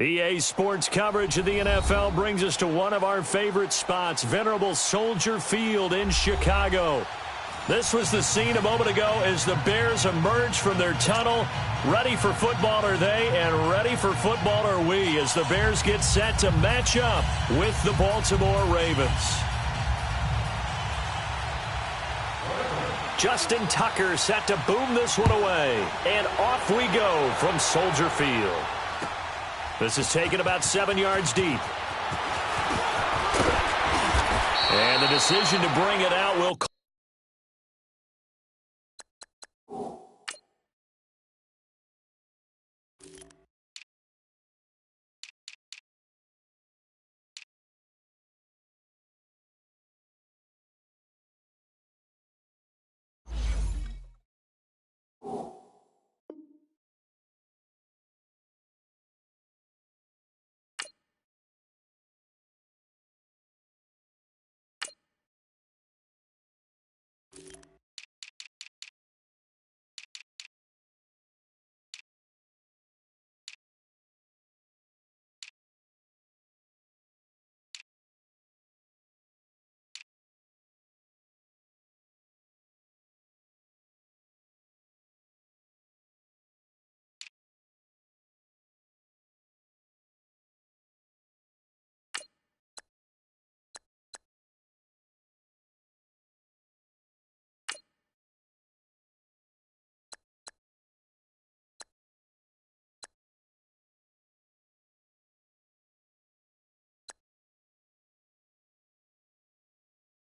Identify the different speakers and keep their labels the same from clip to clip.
Speaker 1: EA Sports coverage of the NFL brings us to one of our favorite spots, venerable Soldier Field in Chicago. This was the scene a moment ago as the Bears emerged from their tunnel. Ready for football are they, and ready for football are we, as the Bears get set to match up with the Baltimore Ravens. Justin Tucker set to boom this one away, and off we go from Soldier Field. This is taken about 7 yards deep. And the decision to bring it out will...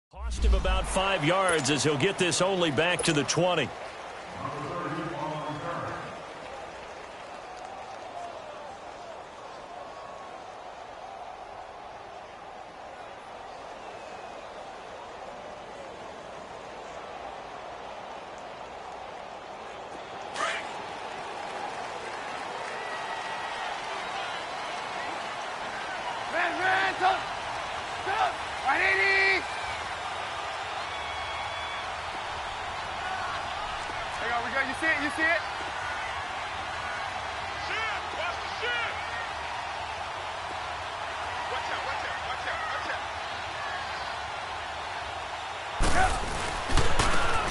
Speaker 1: Cost him about 5 yards as he'll get this only back to the 20.
Speaker 2: You see it?
Speaker 3: Shit! Watch the shit! Watch out, watch out, watch out, watch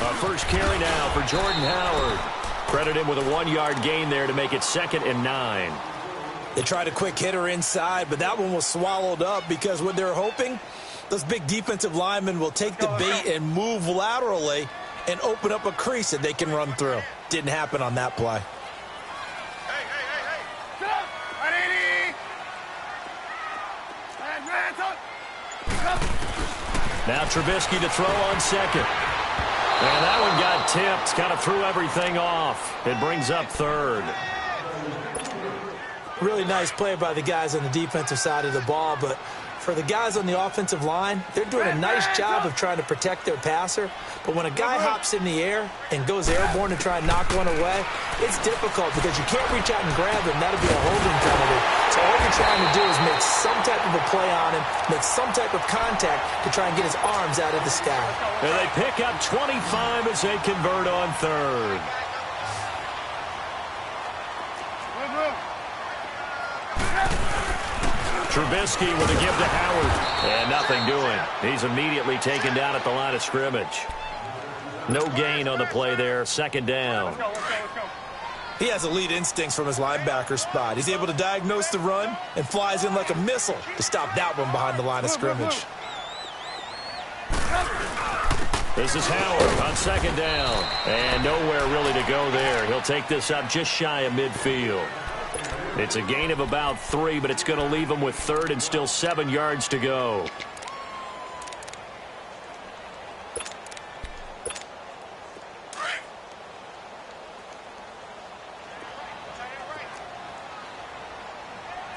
Speaker 3: out.
Speaker 1: A first carry now for Jordan Howard. Credit him with a 1-yard gain there to make it 2nd and 9.
Speaker 4: They tried a quick hitter inside, but that one was swallowed up because what they're hoping, those big defensive linemen will take the bait and move laterally and open up a crease that they can run through. Didn't happen on that play.
Speaker 3: Hey!
Speaker 2: Sit up! 180!
Speaker 1: Now Trubisky to throw on 2nd. And that one got tipped. Kind of threw everything off. It brings up 3rd.
Speaker 4: Really nice play by the guys on the defensive side of the ball, but for the guys on the offensive line, they're doing a nice job of trying to protect their passer. But when a guy hops in the air and goes airborne to try and knock one away, it's difficult because you can't reach out and grab him. That'll be a holding penalty. So all you're trying to do is make some type of a play on him, make some type of contact to try and get his arms out of the sky.
Speaker 1: And they pick up 25 as they convert on 3rd. Trubisky with a give to Howard. And nothing doing. He's immediately taken down at the line of scrimmage. No gain on the play there. 2nd down.
Speaker 2: Let's go.
Speaker 4: He has elite instincts from his linebacker spot. He's able to diagnose the run and flies in like a missile to stop that one behind the line of scrimmage.
Speaker 1: This is Howard on 2nd down. And nowhere really to go there. He'll take this up just shy of midfield. It's a gain of about 3, but it's going to leave him with 3rd and still 7 yards to go.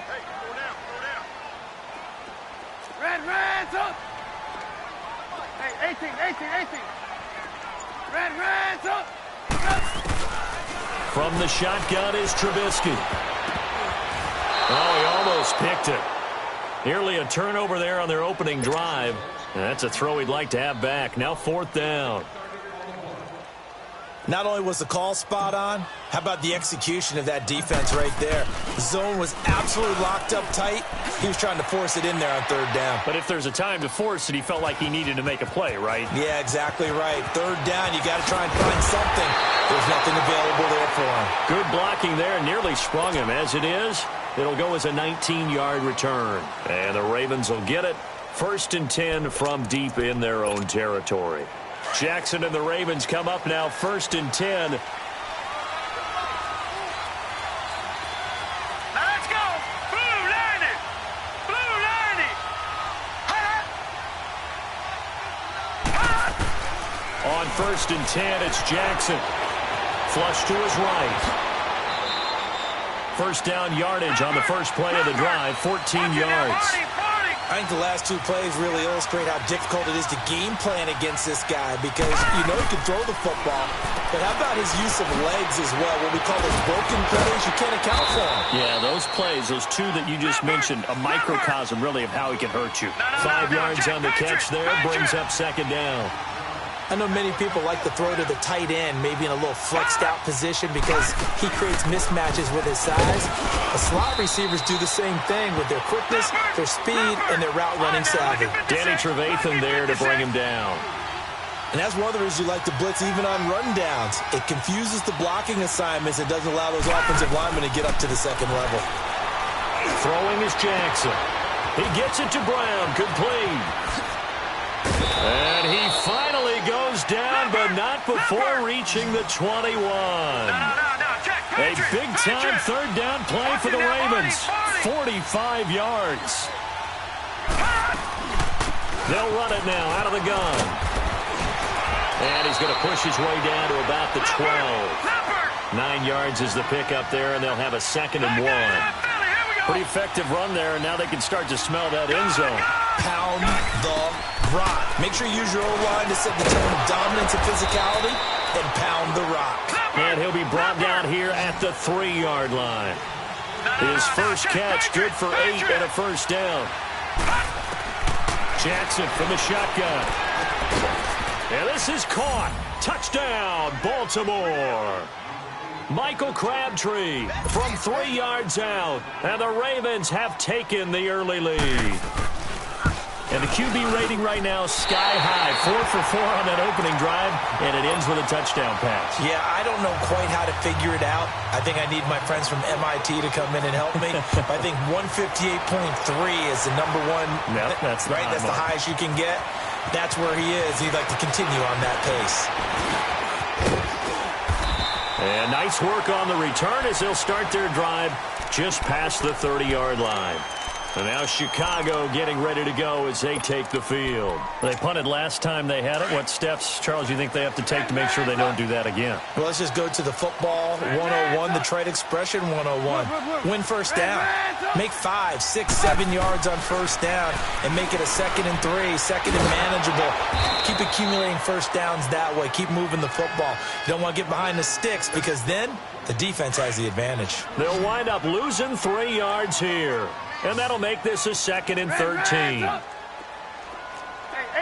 Speaker 3: Hey, go down.
Speaker 2: Red, up! Hey, 18. Red, up!
Speaker 1: From the shotgun is Trubisky. Oh, he almost picked it. Nearly a turnover there on their opening drive. And that's a throw he'd like to have back. Now 4th down.
Speaker 4: Not only was the call spot on, how about the execution of that defense right there? The zone was absolutely locked up tight. He was trying to force it in there on third down.
Speaker 1: But if there's a time to force it, he felt like he needed to make a play, right?
Speaker 4: Yeah, exactly right. Third down, you got to try and find something. There's nothing available there for him.
Speaker 1: Good blocking there, nearly sprung him. As it is, it'll go as a 19-yard return. And the Ravens will get it. 1st and 10 from deep in their own territory. Jackson and the Ravens come up now, 1st and 10.
Speaker 2: Now let's go. Blue Lightning. Blue Lightning.
Speaker 1: On 1st and 10, it's Jackson. Flush to his right. First down yardage on the first play of the drive, 14 yards.
Speaker 4: I think the last 2 plays really illustrate how difficult it is to game plan against this guy because you know he can throw the football, but how about his use of legs as well? What we call those broken plays, you can't account for them.
Speaker 1: Yeah, those plays, those 2 that you just mentioned, a microcosm really of how he can hurt you. 5 yards on the catch there, brings up 2nd down.
Speaker 4: I know many people like to throw to the tight end, maybe in a little flexed out position because he creates mismatches with his size. The slot receivers do the same thing with their quickness, their speed, and their route running savvy.
Speaker 1: Danny Trevathan there to bring him down.
Speaker 4: And that's one of the reasons you like to blitz even on run downs. It confuses the blocking assignments. It doesn't allow those offensive linemen to get up to the second level.
Speaker 1: Throwing is Jackson. He gets it to Brown, complete. And he finally goes down, but not before reaching the 21. A big-time 3rd down play for the Ravens. 45 yards. They'll run it now out of the gun. And he's going to push his way down to about the 12. 9 yards is the pickup there, and they'll have a 2nd and 1. Pretty effective run there, and now they can start to smell that end zone.
Speaker 4: Pound the rock. Make sure you use your O-line to set the tone of dominance and physicality, and pound the rock.
Speaker 1: And he'll be brought down here at the 3-yard line. His first catch, good for 8 and a first down. Jackson from the shotgun. And this is caught. Touchdown, Baltimore. Michael Crabtree from 3 yards out. And the Ravens have taken the early lead. And the QB rating right now, sky high. 4 for 4 on that opening drive, and it ends with a touchdown pass.
Speaker 4: Yeah, I don't know quite how to figure it out. I think I need my friends from MIT to come in and help me. But I think 158.3 is the number one.
Speaker 1: Yep, that's
Speaker 4: right. That's the highest you can get. That's where he is. He'd like to continue on that pace.
Speaker 1: And nice work on the return as they'll start their drive just past the 30-yard line. And now Chicago getting ready to go as they take the field. They punted last time they had it. What steps, Charles, do you think they have to take to make sure they don't do that again?
Speaker 4: Well, let's just go to the football 101, the trade expression 101. Win first down. Make 5, 6, 7 yards on first down and make it a 2nd and 3, 2nd and manageable. Keep accumulating first downs that way. Keep moving the football. You don't want to get behind the sticks because then the defense has the advantage.
Speaker 1: They'll wind up losing 3 yards here. And that'll make this a 2nd and 13.
Speaker 2: Hey,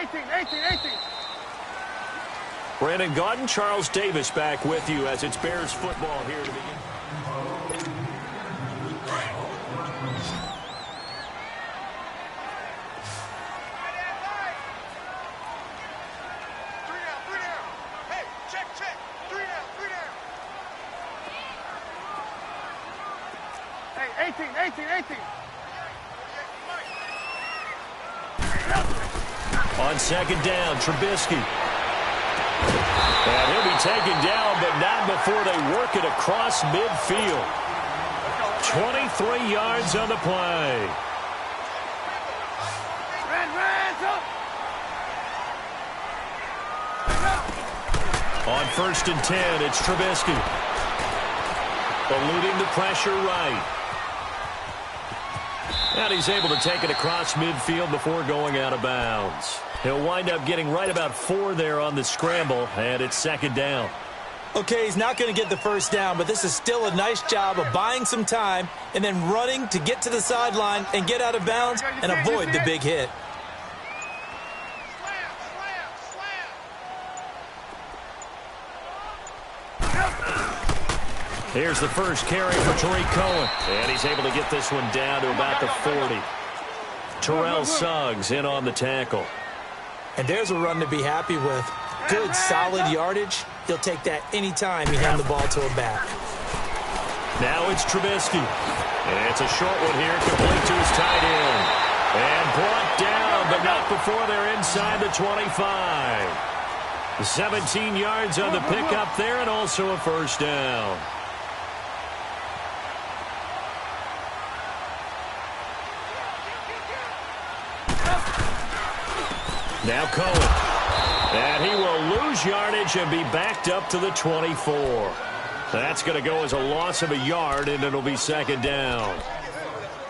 Speaker 2: 18.
Speaker 1: Brandon Gaudin, Charles Davis back with you as it's Bears football here to begin.
Speaker 3: Hey, check. 3 down.
Speaker 2: Hey, 18.
Speaker 1: On 2nd down, Trubisky. And he'll be taken down, but not before they work it across midfield. 23 yards on the play.
Speaker 2: Red, up.
Speaker 1: On 1st and 10, it's Trubisky. Eluding the pressure right. And he's able to take it across midfield before going out of bounds. He'll wind up getting right about 4 there on the scramble, and it's 2nd down.
Speaker 4: Okay, he's not going to get the first down, but this is still a nice job of buying some time and then running to get to the sideline and get out of bounds and avoid the big hit.
Speaker 3: Slam.
Speaker 1: Here's the first carry for Tariq Cohen. And he's able to get this one down to about the 40. Terrell Suggs in on the tackle.
Speaker 4: And there's a run to be happy with. Good, solid yardage. He'll take that anytime you hand the ball to a back.
Speaker 1: Now it's Trubisky. And it's a short one here, complete to his tight end. And brought down, but not before they're inside the 25. 17 yards on the pickup there, and also a first down. Now Cohen. And he will lose yardage and be backed up to the 24. That's going to go as a loss of a yard, and it'll be second down.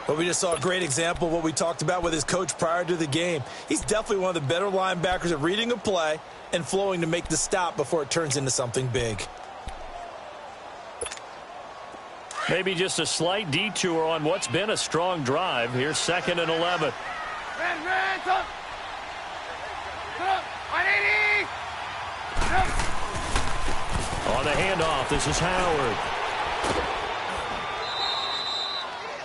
Speaker 5: Well, we just saw a great example of what we talked about with his coach prior to the game. He's definitely one of the better linebackers at reading a play and flowing to make the stop before it turns into something big.
Speaker 1: Maybe just a slight detour on what's been a strong drive. Here's 2nd and 11. On the handoff, this is Howard.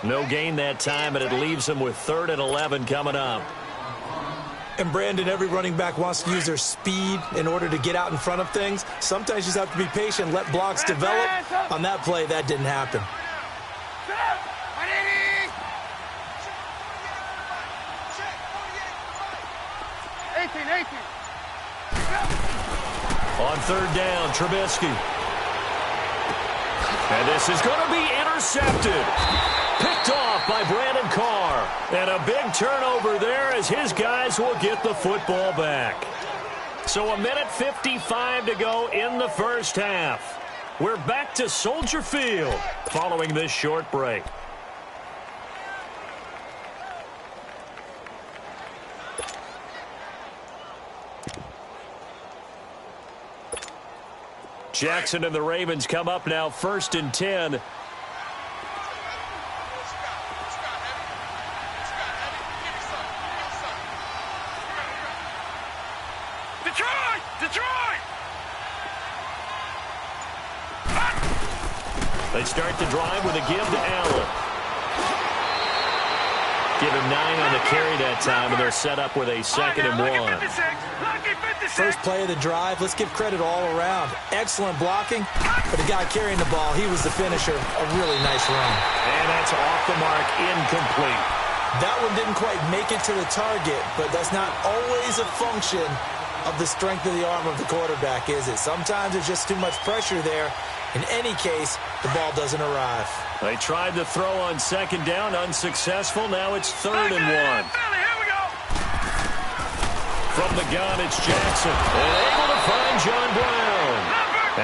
Speaker 1: No gain that time, and it leaves him with 3rd and 11 coming up.
Speaker 5: And Brandon, every running back wants to use their speed in order to get out in front of things. Sometimes you just have to be patient, let blocks develop. On that play, that didn't happen.
Speaker 1: On 3rd down, Trubisky. And this is going to be intercepted. Picked off by Brandon Carr. And a big turnover there as his guys will get the football back. So 1:55 to go in the first half. We're back to Soldier Field following this short break. Jackson and the Ravens come up now 1st and 10.
Speaker 2: Detroit!
Speaker 1: They start the drive with a give to Allen. Give him 9 on the carry that time, and they're set up with a 2nd and 1.
Speaker 4: First play of the drive, let's give credit all around. Excellent blocking, but the guy carrying the ball, he was the finisher. A really nice run.
Speaker 1: And that's off the mark, incomplete.
Speaker 4: That one didn't quite make it to the target, but that's not always a function of the strength of the arm of the quarterback, is it? Sometimes there's just too much pressure there. In any case, the ball doesn't arrive.
Speaker 1: They tried to throw on 2nd down, unsuccessful. Now it's 3rd and 1. From the gun, it's Jackson. And able to find John Brown.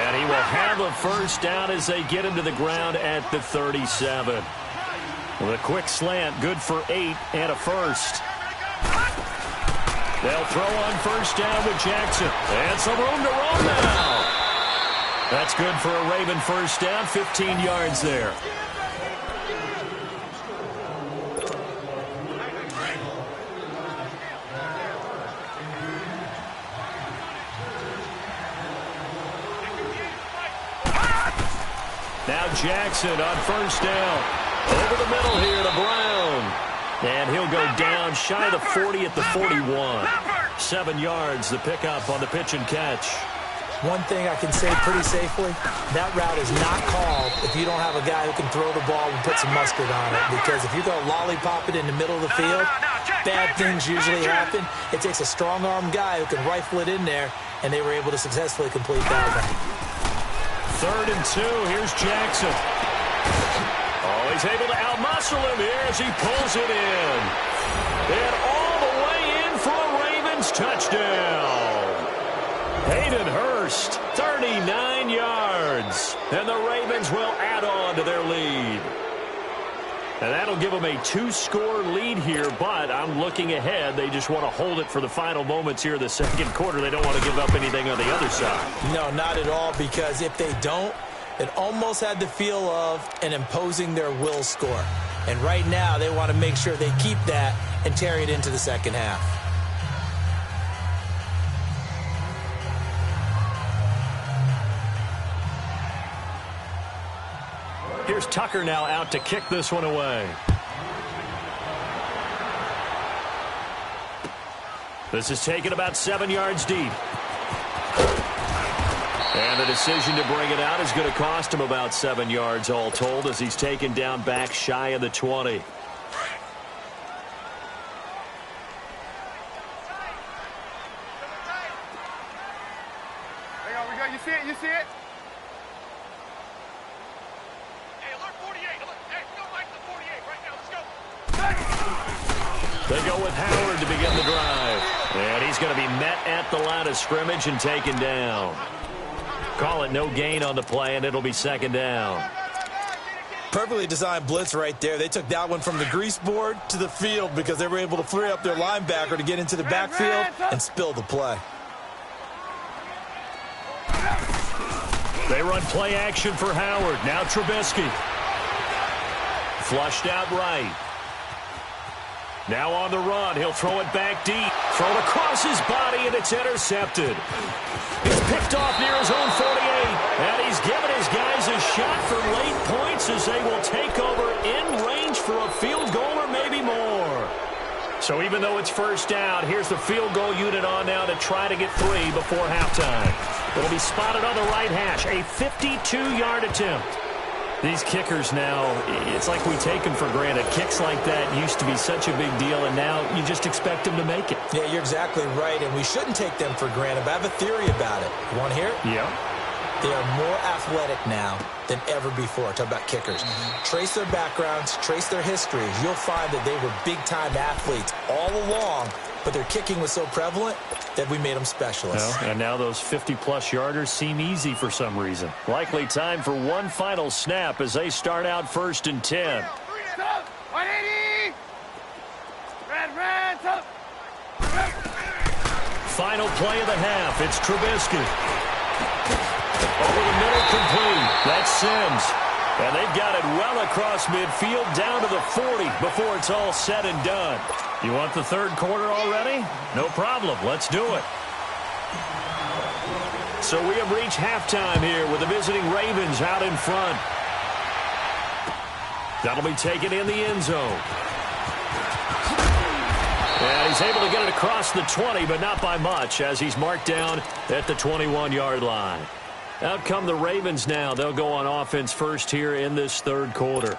Speaker 1: And he will have a first down as they get him to the ground at the 37. With a quick slant, good for 8 and a first. They'll throw on 1st down with Jackson. And some room to run now. That's good for a Raven first down, 15 yards there. Now Jackson on 1st down. Over the middle here to Brown. And he'll go down shy of the 40 at the 41. 7 yards, the pickup on the pitch and catch.
Speaker 4: One thing I can say pretty safely, that route is not called if you don't have a guy who can throw the ball and put some mustard on it. Because if you're going to lollipop it in the middle of the field, bad things usually happen. It takes a strong-arm guy who can rifle it in there, and they were able to successfully complete that one.
Speaker 1: 3rd and 2, here's Jackson. Oh, he's able to outmuscle him here as he pulls it in. And all the way in for a Ravens touchdown. Hayden Hurst, 39 yards. And the Ravens will add on to their lead. And that'll give them a 2-score lead here, but I'm looking ahead. They just want to hold it for the final moments here in the 2nd quarter. They don't want to give up anything on the other side.
Speaker 4: No, not at all, because if they don't, it almost had the feel of an imposing their will score. And right now, they want to make sure they keep that and carry it into the 2nd half.
Speaker 1: Here's Tucker now out to kick this one away. This is taken about 7 yards deep. And the decision to bring it out is going to cost him about 7 yards all told as he's taken down back shy of the 20.
Speaker 3: We go. You see it? You see it? Hey, alert 48. Hey, go Mike to 48 right now. Let's go.
Speaker 1: They go with Howard to begin the drive. And he's going to be met at the line of scrimmage and taken down. Call it no gain on the play, and it'll be second down.
Speaker 5: Perfectly designed blitz right there. They took that one from the grease board to the field because they were able to free up their linebacker to get into the backfield and spill the play.
Speaker 1: They run play action for Howard. Now Trubisky. Flushed out right. Now on the run. He'll throw it back deep. Thrown across his body, and it's intercepted. He's picked off near his own 48. And he's given his guys a shot for late points as they will take over in range for a field goal or maybe more. So even though it's first down, here's the field goal unit on now to try to get 3 before halftime. It'll be spotted on the right hash. A 52-yard attempt. These kickers now, it's like we take them for granted. Kicks like that used to be such a big deal, and now you just expect them to make it.
Speaker 5: Yeah, you're exactly right, and we shouldn't take them for granted. But I have a theory about it. You want to hear it?
Speaker 1: Yeah.
Speaker 5: They are more athletic now than ever before. Talk about kickers. Trace their backgrounds, trace their histories. You'll find that they were big-time athletes all along, but their kicking was so prevalent that we made them specialists.
Speaker 1: Well, and now those 50-plus yarders seem easy for some reason. Likely time for one final snap as they start out 1st and 10.
Speaker 3: 180. Red, top.
Speaker 1: Final play of the half. It's Trubisky. Over the middle, complete. That's Sims. And they've got it well across midfield down to the 40 before it's all said and done. You want the third quarter already? No problem. Let's do it. So we have reached halftime here with the visiting Ravens out in front. That'll be taken in the end zone. And he's able to get it across the 20, but not by much as he's marked down at the 21-yard line. Out come the Ravens now. They'll go on offense first here in this third quarter.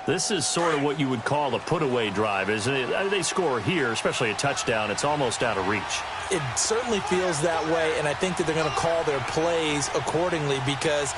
Speaker 1: This is sort of what you would call a put-away drive, isn't it? They score here, especially a touchdown. It's almost out of reach.
Speaker 5: It certainly feels that way, and I think that they're going to call their plays accordingly because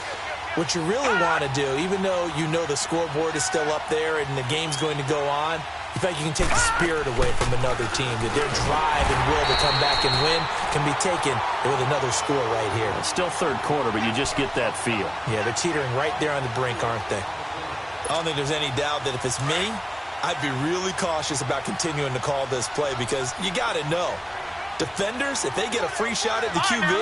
Speaker 5: what you really want to do, even though you know the scoreboard is still up there and the game's going to go on, in fact, you can take the spirit away from another team, that their drive and will to come back and win can be taken with another score right here.
Speaker 1: It's still third quarter, but you just get that feel.
Speaker 5: Yeah, they're teetering right there on the brink, aren't they? I don't think there's any doubt that if it's me, I'd be really cautious about continuing to call this play because you got to know, defenders, if they get a free shot at the QB,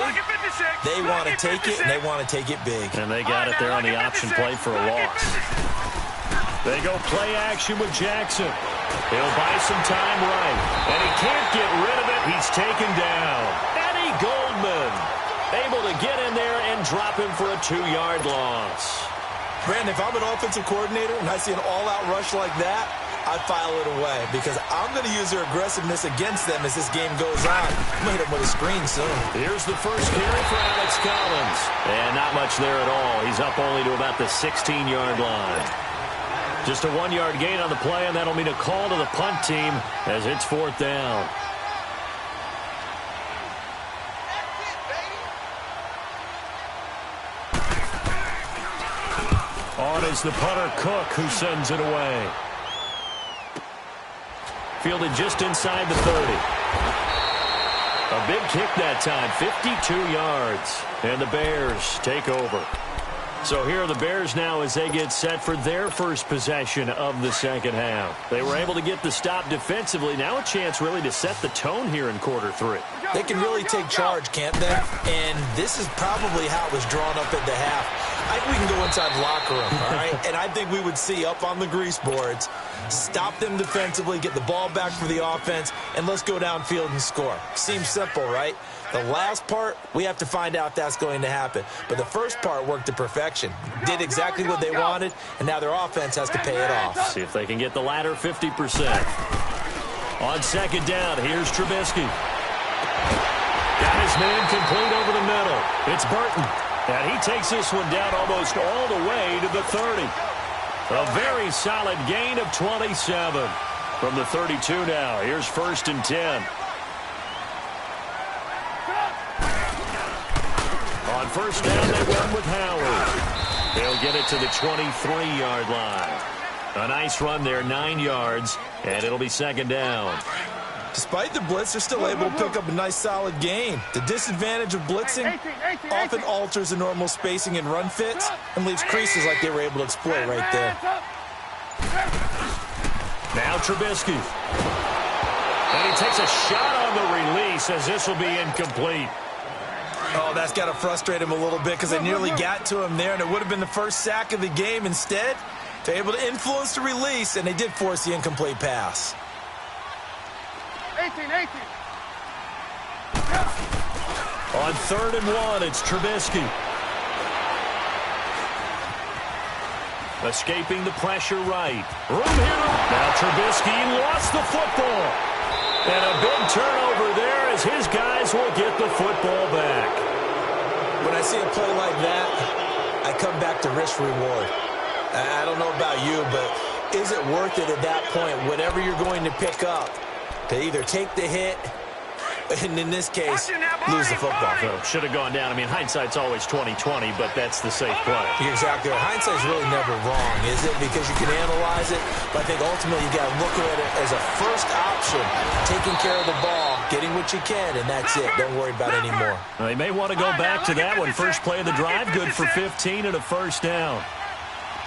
Speaker 5: they want to take it, and they want to take it big.
Speaker 1: And they got it there on the option play for a loss. They go play action with Jackson. He'll buy some time right. And he can't get rid of it. He's taken down. Eddie Goldman able to get in there and drop him for a 2-yard loss.
Speaker 5: Brandon, if I'm an offensive coordinator and I see an all-out rush like that, I file it away because I'm going to use their aggressiveness against them as this game goes on. I'm going to hit them with a screen soon.
Speaker 1: Here's the first carry for Alex Collins. And not much there at all. He's up only to about the 16-yard line. Just a 1-yard gain on the play, and that'll mean a call to the punt team as it's 4th down. On is the punter, Cook, who sends it away. Fielded just inside the 30. A big kick that time, 52 yards. And the Bears take over. So here are the Bears now as they get set for their first possession of the second half. They were able to get the stop defensively. Now a chance really to set the tone here in quarter 3.
Speaker 5: They can really take charge, can't they? And this is probably how it was drawn up at the half. I think we can go inside the locker room, all right? And I think we would see up on the grease boards, stop them defensively, get the ball back for the offense, and let's go downfield and score. Seems simple, right? The last part, we have to find out that's going to happen. But the first part worked to perfection. Did exactly what they wanted, and now their offense has to pay it off.
Speaker 1: See if they can get the latter 50%. On second down, here's Trubisky. Got his man complete over the middle. It's Burton. And he takes this one down almost all the way to the 30. A very solid gain of 27. From the 32 now, here's 1st and 10. On first down, they went with Howard. They'll get it to the 23-yard line. A nice run there, 9 yards, and it'll be second down.
Speaker 5: Despite the blitz, they're still able to pick up a nice, solid gain. The disadvantage of blitzing often alters the normal spacing and run fits and leaves creases like they were able to exploit right there.
Speaker 1: Now Trubisky. And he takes a shot on the release as this will be incomplete.
Speaker 5: Oh, that's got to frustrate him a little bit because they nearly got to him there, and it would have been the first sack of the game. Instead, they're able to influence the release, and they did force the incomplete pass.
Speaker 2: 18.
Speaker 1: On 3rd and 1, it's Trubisky. Escaping the pressure right. Room here. Now Trubisky lost the football. And a big turnover there as his guys will get the football back.
Speaker 5: When I see a play like that, I come back to risk-reward. I don't know about you, but is it worth it at that point, whatever you're going to pick up, to either take the hit, and in this case, lose the football?
Speaker 1: So, should have gone down. I mean, hindsight's always 20/20, but that's the safe play.
Speaker 5: You're exactly right. Hindsight's really never wrong, is it? Because you can analyze it, but I think ultimately you got to look at it as a first option, taking care of the ball, getting what you can, and that's it. Don't worry about it anymore.
Speaker 1: Well, they may want to go back to that one. First play of the drive, good for 15 and a first down.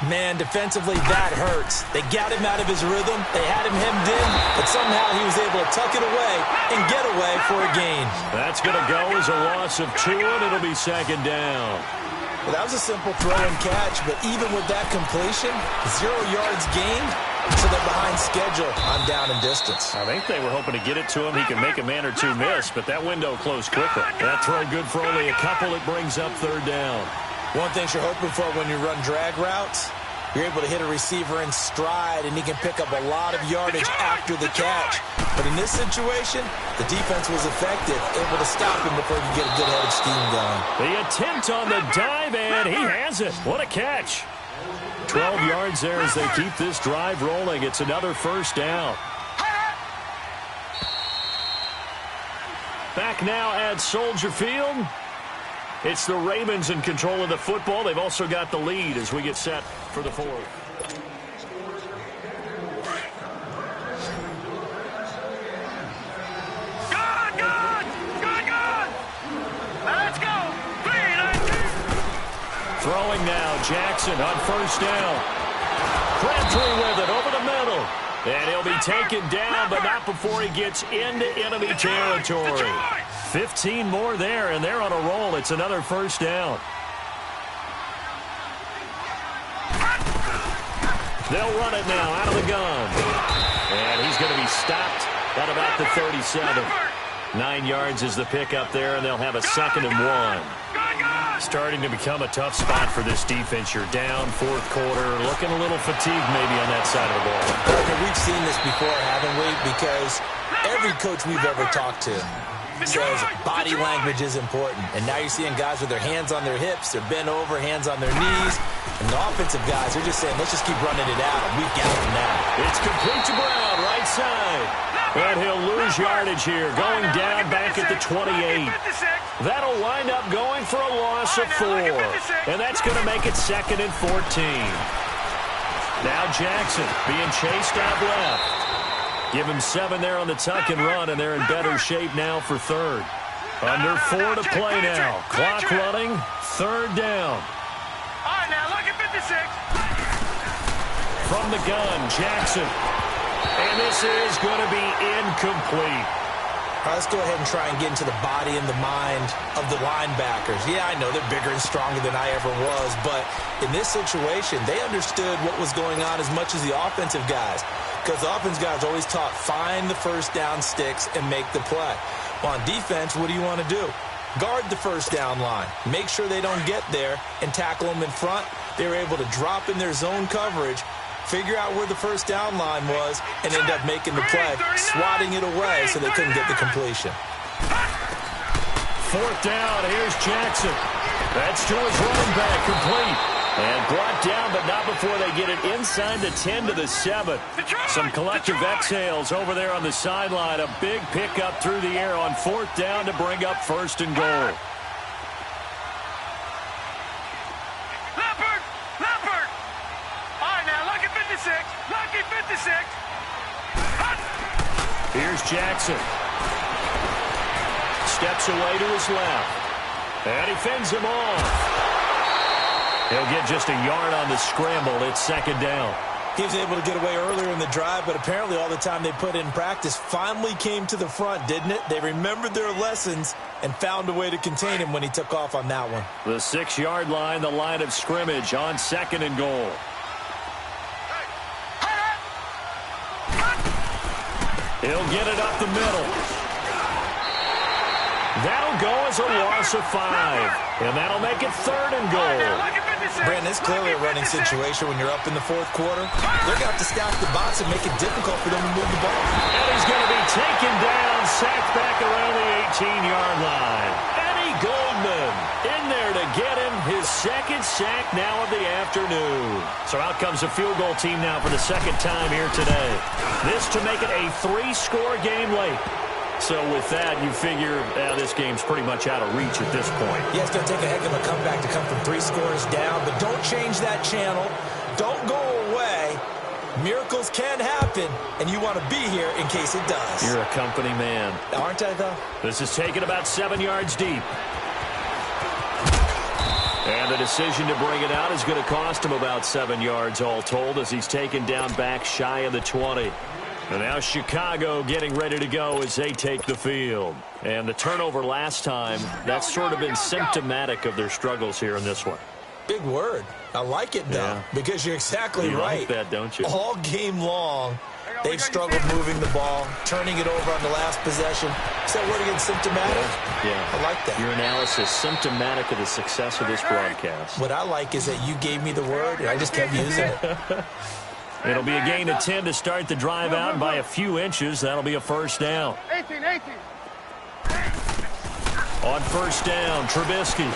Speaker 5: Man, defensively, that hurts. They got him out of his rhythm. They had him hemmed in, but somehow he was able to tuck it away and get away for a gain.
Speaker 1: That's going to go as a loss of 2, and it'll be second down.
Speaker 5: Well, that was a simple throw and catch, but even with that completion, 0 yards gained, so they're behind schedule on down and distance.
Speaker 1: I think they were hoping to get it to him. He can make a man or two miss, but that window closed quickly. That throw good for only a couple. It brings up 3rd down.
Speaker 5: One thing you're hoping for when you run drag routes, you're able to hit a receiver in stride, and he can pick up a lot of yardage after the catch. But in this situation, the defense was effective, able to stop him before he could get a good head of steam going.
Speaker 1: The attempt on the dive, and he has it. What a catch. 12 yards there as they keep this drive rolling. It's another first down. Back now at Soldier Field. It's the Ravens in control of the football. They've also got the lead as we get set for the 4th.
Speaker 2: Good. Let's go.
Speaker 1: Throwing now, Jackson on first down. Crabtree with it over the middle. And he'll be taken down, but not before he gets into enemy territory. 15 more there, and they're on a roll. It's another first down. They'll run it now out of the gun. And he's going to be stopped at about the 37. 9 yards is the pickup there, and they'll have a 2nd and 1. Starting to become a tough spot for this defense. You're down 4th quarter, looking a little fatigued maybe on that side of the ball.
Speaker 5: Parker, we've seen this before, haven't we? Because every coach we've ever talked to says body language is important. And now you're seeing guys with their hands on their hips, they're bent over, hands on their knees. And the offensive guys are just saying, let's just keep running it out. We've got them now.
Speaker 1: It's complete to Brown, right side. And he'll lose yardage here, going down back at the 28. That'll wind up going for a loss of 4. And that's going to make it 2nd and 14. Now Jackson being chased out left. Give him 7 there on the tuck and run, and they're in better shape now for 3rd. Under 4 to play now. Clock running, 3rd down.
Speaker 2: All right, now look at 56.
Speaker 1: From the gun, Jackson. And this is going to be incomplete.
Speaker 5: All right, let's go ahead and try and get into the body and the mind of the linebackers. Yeah, I know they're bigger and stronger than I ever was, but in this situation, they understood what was going on as much as the offensive guys, because the offensive guys always taught find the first down sticks and make the play. Well, on defense, what do you want to do? Guard the first down line. Make sure they don't get there and tackle them in front. They were able to drop in their zone coverage, figure out where the first down line was, and end up making the play, swatting it away so they couldn't get the completion.
Speaker 1: Fourth down, here's Jackson. That's to his running back, complete. And brought down, but not before they get it inside the 10 to the 7. Some collective exhales over there on the sideline. A big pickup through the air on fourth down to bring up first and goal.
Speaker 2: Lucky 56.
Speaker 1: Here's Jackson. Steps away to his left. And he fends him off. He'll get just a yard on the scramble. It's second down.
Speaker 5: He was able to get away earlier in the drive, but apparently all the time they put in practice finally came to the front, didn't it? They remembered their lessons and found a way to contain him when he took off on that one.
Speaker 1: The 6-yard line, the line of scrimmage on second and goal. He'll get it up the middle. That'll go as a loss of 5. And that'll make it third and goal.
Speaker 5: Brandon, it's clearly a running situation when you're up in the fourth quarter. They're going to have to stack the box and make it difficult for them to move the ball.
Speaker 1: And he's going to be taken down, sacked back around the 18-yard line. Eddie Goldman in there to get him his second sack now of the afternoon. So out comes a field goal team now for the second time here today. This to make it a 3-score game late. So with that, you figure this game's pretty much out of reach at this point.
Speaker 5: Yeah, it's going to take a heck of a comeback to come from 3 scores down, but don't change that channel. Don't go away. Miracles can happen, and you want to be here in case it does.
Speaker 1: You're a company man.
Speaker 5: Aren't I, though?
Speaker 1: This is taken about 7 yards deep. And the decision to bring it out is going to cost him about 7 yards all told as he's taken down back shy of the 20. And now Chicago getting ready to go as they take the field. And the turnover last time, that's sort of been symptomatic of their struggles here in this one.
Speaker 5: Big word. I like it, though, because you're exactly right.
Speaker 1: You like that, don't you?
Speaker 5: All game long, they've struggled moving the ball, turning it over on the last possession. Is that word again, symptomatic?
Speaker 1: Yeah.
Speaker 5: I like that.
Speaker 1: Your analysis, symptomatic of the success of this broadcast.
Speaker 5: What I like is that you gave me the word, and I just kept using it.
Speaker 1: It'll be a gain of 10 to start the drive out by a few inches. That'll be a first down.
Speaker 2: 18.
Speaker 1: On first down, Trubisky.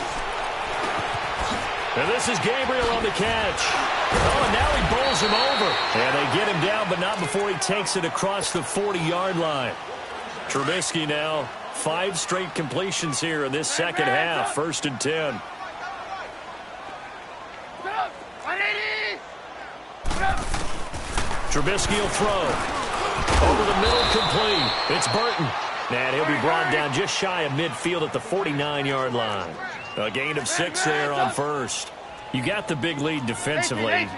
Speaker 1: And this is Gabriel on the catch. Oh, and now he bowls him over. And they get him down, but not before he takes it across the 40-yard line. Trubisky now, 5 straight completions here in this second half. First and 10. Trubisky will throw. Over the middle, complete. It's Burton. And he'll be brought down just shy of midfield at the 49-yard line. A gain of 6 there on first. You got the big lead defensively.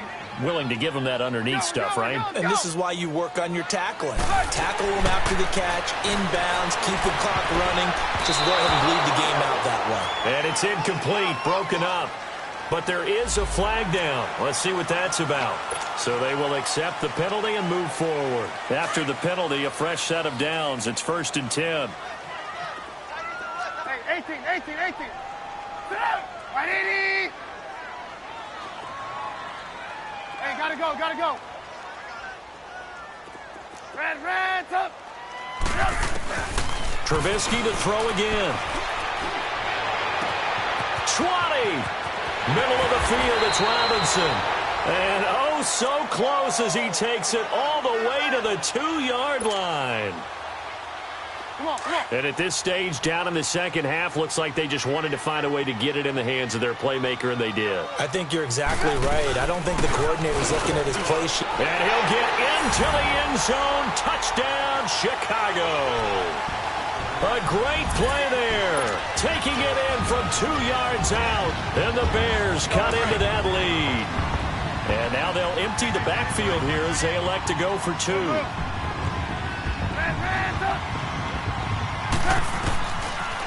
Speaker 1: Willing to give them that underneath stuff, right?
Speaker 5: And this is why you work on your tackling. Tackle them after the catch, inbounds, keep the clock running. Just go ahead and bleed the game out that way.
Speaker 1: And it's incomplete, broken up. But there is a flag down. Let's see what that's about. So they will accept the penalty and move forward. After the penalty, a fresh set of downs. It's first and 10.
Speaker 2: Hey, 18. Hey, gotta go. Red, up.
Speaker 1: Trubisky to throw again. 20. Middle of the field, it's Robinson. And oh, so close as he takes it all the way to the 2-yard line.
Speaker 2: Come on.
Speaker 1: And at this stage, down in the second half, looks like they just wanted to find a way to get it in the hands of their playmaker, and they did.
Speaker 5: I think you're exactly right. I don't think the coordinator's looking at his play sheet.
Speaker 1: And he'll get into the end zone. Touchdown, Chicago. A great play there. Taking it in from 2 yards out. And the Bears cut into that lead. And now they'll empty the backfield here as they elect to go for 2.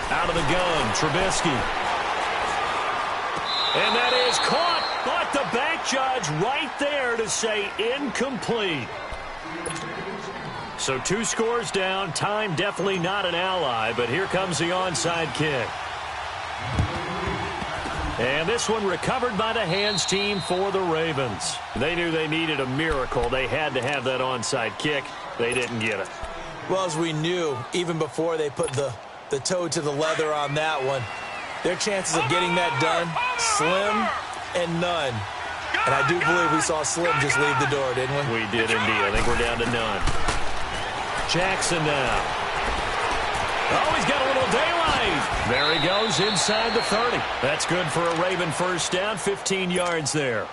Speaker 1: Out of the gun, Trubisky. And that is caught, but the bank judge right there to say incomplete. So 2 scores down. Time definitely not an ally, but here comes the onside kick. And this one recovered by the hands team for the Ravens. They knew they needed a miracle. They had to have that onside kick. They didn't get it.
Speaker 5: Well, as we knew, even before they put the toe to the leather on that one, their chances of getting that done, slim and none. And I do believe we saw Slim just leave the door, didn't we?
Speaker 1: We did indeed. I think we're down to none. Jackson now. Oh, he's got a little daylight. There he goes inside the 30. That's good for a Raven first down, 15 yards there.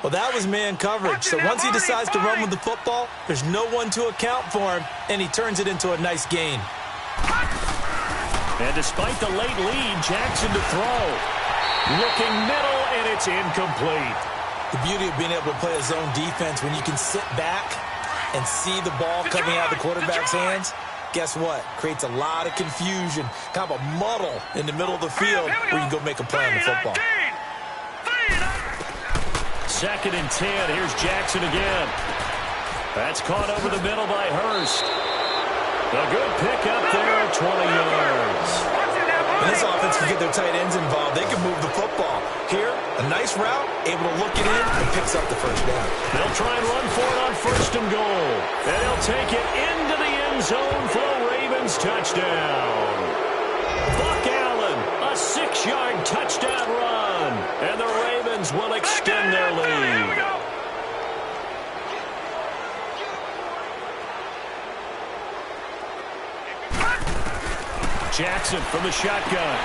Speaker 5: Well, that was man coverage. So once he decides to run with the football, there's no one to account for him, and he turns it into a nice gain.
Speaker 1: And despite the late lead, Jackson to throw. Looking middle, and it's incomplete.
Speaker 5: The beauty of being able to play a zone defense, when you can sit back and see the ball coming out of the quarterback's hands, guess what? Creates a lot of confusion, kind of a muddle in the middle of the field where you can go make a play on the football.
Speaker 1: 2nd and 10. Here's Jackson again. That's caught over the middle by Hurst. A good pickup there at 20 yards.
Speaker 5: When this offense can get their tight ends involved, they can move the football. Here, a nice route, able to look it in, and picks up the first down.
Speaker 1: They'll try and run for it on 1st and goal. And he'll take it into the end zone for a Ravens touchdown. Buck Allen, a 6-yard touchdown run. And the Ravens will extend their lead. Jackson from the shotgun.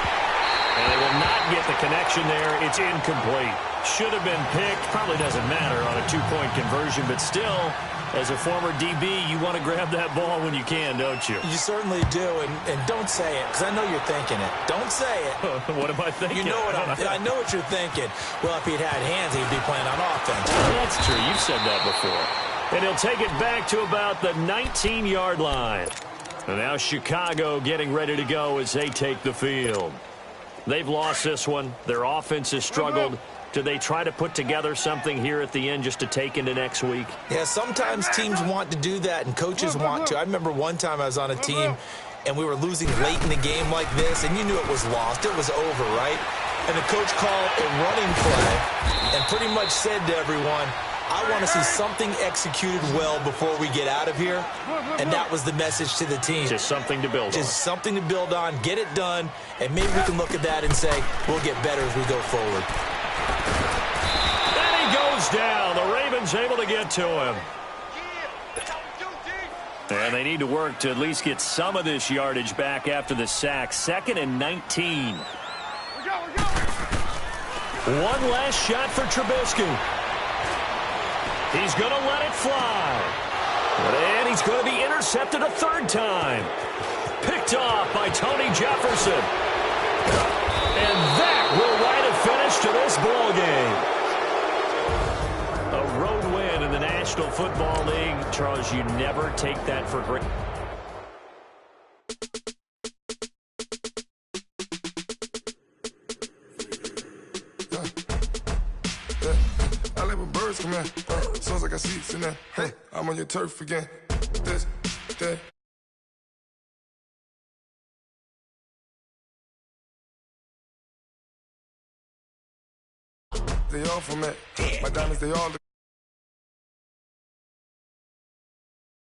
Speaker 1: And they will not get the connection there. It's incomplete. Should have been picked. Probably doesn't matter on a 2-point conversion, but still, as a former DB, you want to grab that ball when you can, don't you?
Speaker 5: You certainly do, and don't say it, because I know you're thinking it. Don't say it.
Speaker 1: What am I thinking?
Speaker 5: You know what I know what you're thinking. Well, if he'd had hands, he'd be playing on offense.
Speaker 1: That's true. You've said that before. And he'll take it back to about the 19-yard line. And now Chicago getting ready to go as they take the field. They've lost this one. Their offense has struggled. Do they try to put together something here at the end just to take into next week?
Speaker 5: Yeah, sometimes teams want to do that, and coaches want to. I remember one time I was on a team, and we were losing late in the game like this, and you knew it was lost. It was over, right? And the coach called a running play and pretty much said to everyone, I want to see something executed well before we get out of here. And that was the message to the team.
Speaker 1: Just something to build on.
Speaker 5: Just something to build on, get it done, and maybe we can look at that and say, we'll get better as we go forward.
Speaker 1: And he goes down. The Ravens able to get to him. And they need to work to at least get some of this yardage back after the sack. 2nd and 19. One last shot for Trubisky. He's going to let it fly. And he's going to be intercepted a 3rd time. Picked off by Tony Jefferson. And that will write a finish to this ball game. A road win in the National Football League. Charles, you never take that for granted.
Speaker 6: Come here, sounds like I seats in there. Hey, I'm on your turf again. This, that. They all from it. My diamonds, they all.